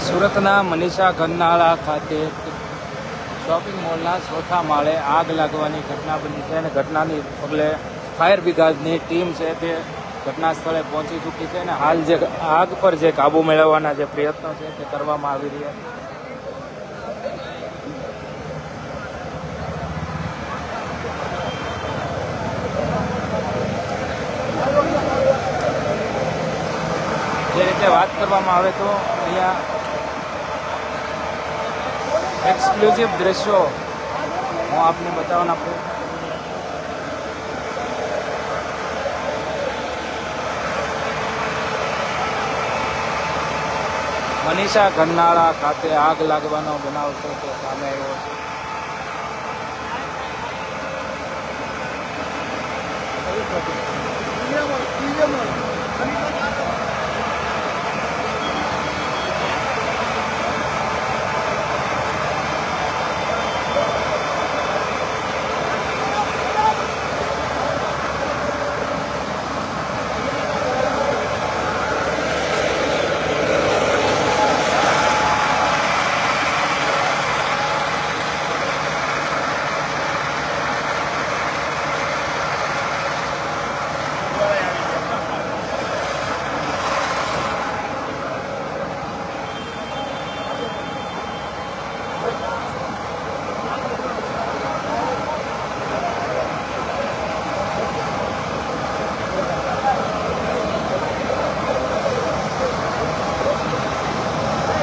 સુરતના મનીષા ગરનાળા ખાતે શોપિંગ મોલના ચોથા માળે આગ લાગવાની ઘટના બની છે અને ઘટનાની પગલે ફાયર બ્રિગેડની ટીમ છે તે ઘટના સ્થળે પહોંચી ચૂકી છે અને હાલ જે આગ પર જે કાબુ મેળવવાના જે પ્રયત્નો છે તે કરવામાં આવી રહ્યા છે. જે રીતે વાત કરવામાં આવે તો અહીંયા એક્સક્લુઝિવ દ્રશ્યો હું આપને બતાવવાના પ્રયત્ન મનીષા ગરનાળા ખાતે આગ લાગવાનો બનાવ છે તે સામે આવ્યો છે.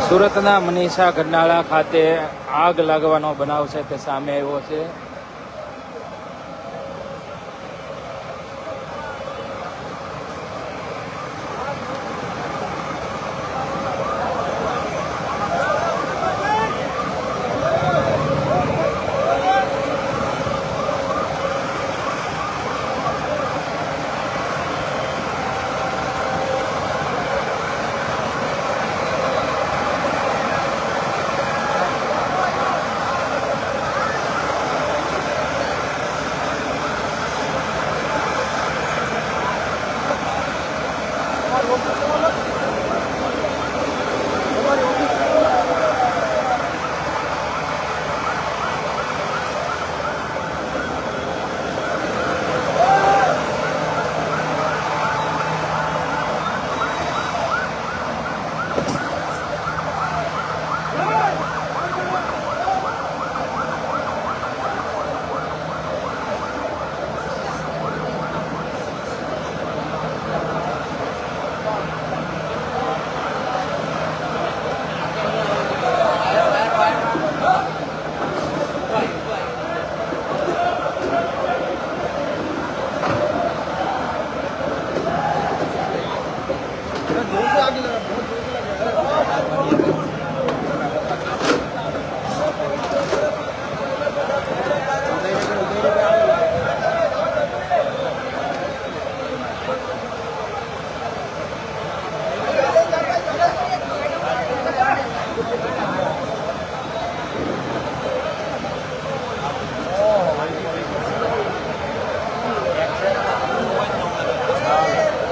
સુરતના મનીષા ગરનાળા ખાતે આગ લાગવાનો બનાવ છે તે સામે આવ્યો છે.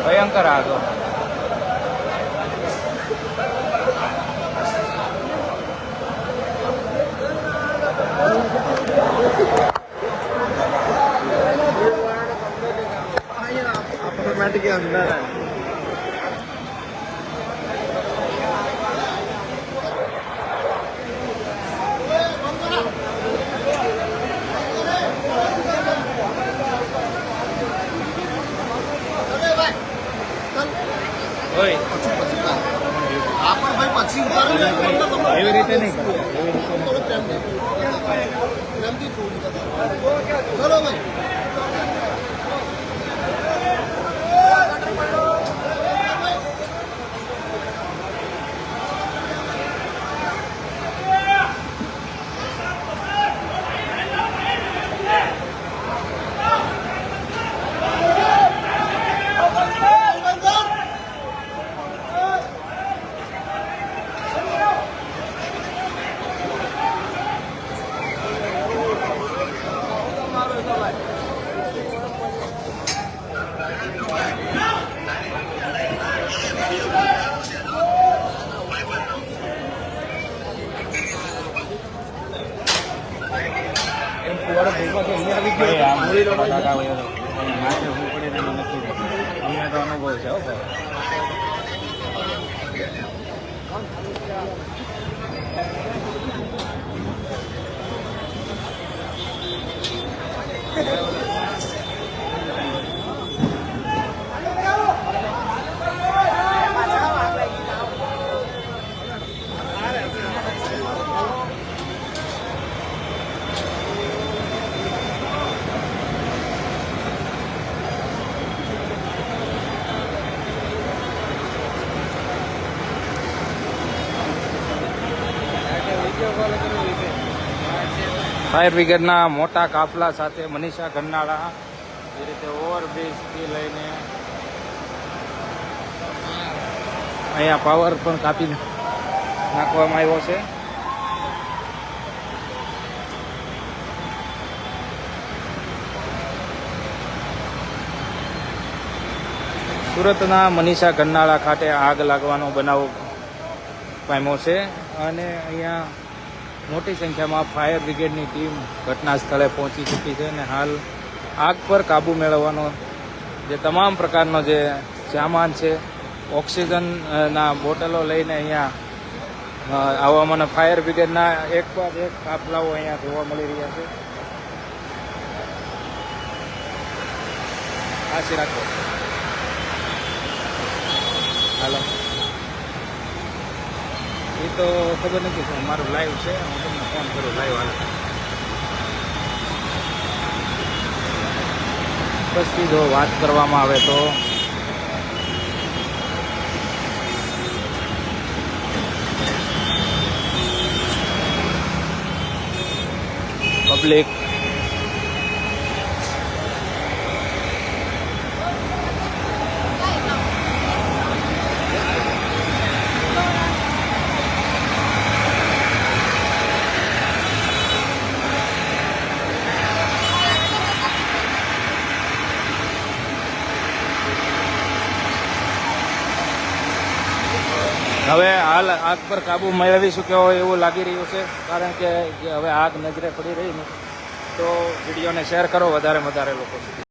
ભયંકર આગ. ऑटोमेटिक अंदर है. આપણે ભાઈ પછી એવી રીતે નહીં કરો. ચલો ભાઈ. Bye. ભાઈ, આમ ફટાકા હોય તો માથે શું પડે તેનું નક્કી નથી. અહીંયા તો અનુભવ છે હો ભાઈ. ફાયર બ્રિગેડના મોટા કાફલા સાથે મનીષા ગન્નાળા એ રીતે ઓવરબ્રિજથી લઈને અહીંયા પાવર પણ કાપી નાખવામાં આવ્યો છે. સુરતના મનીષા ગન્નાળા ખાતે આગ લાગવાનો બનાવ પામ્યો છે અને અહીંયા મોટી સંખ્યામાં ફાયર બ્રિગેડની ટીમ ઘટના સ્થળે પહોંચી ચૂકી છે અને હાલ આગ પર કાબૂ મેળવવાનો જે તમામ પ્રકારનો જે સામાન છે, ઓક્સિજનના બોટલો લઈને અહીંયા આવવામાં ફાયર બ્રિગેડના એક બાદ એક કાફલાઓ અહીંયા જોવા મળી રહ્યા છે. આશી રાખો હાલો. એ તો ખબર નથી કે મારું લાઈવ છે, હું તમને ફોન કરું લાઈવ હાલ. પછી જો વાત કરવામાં આવે તો પબ્લિક હવે હાલ આગ પર કાબુ મેળવી શક્યો હોય એવું લાગી રહ્યું છે, કારણ કે હવે આગ નજરે પડી રહી ને તો વિડીયોને શેર કરો વધારે લોકો સુધી.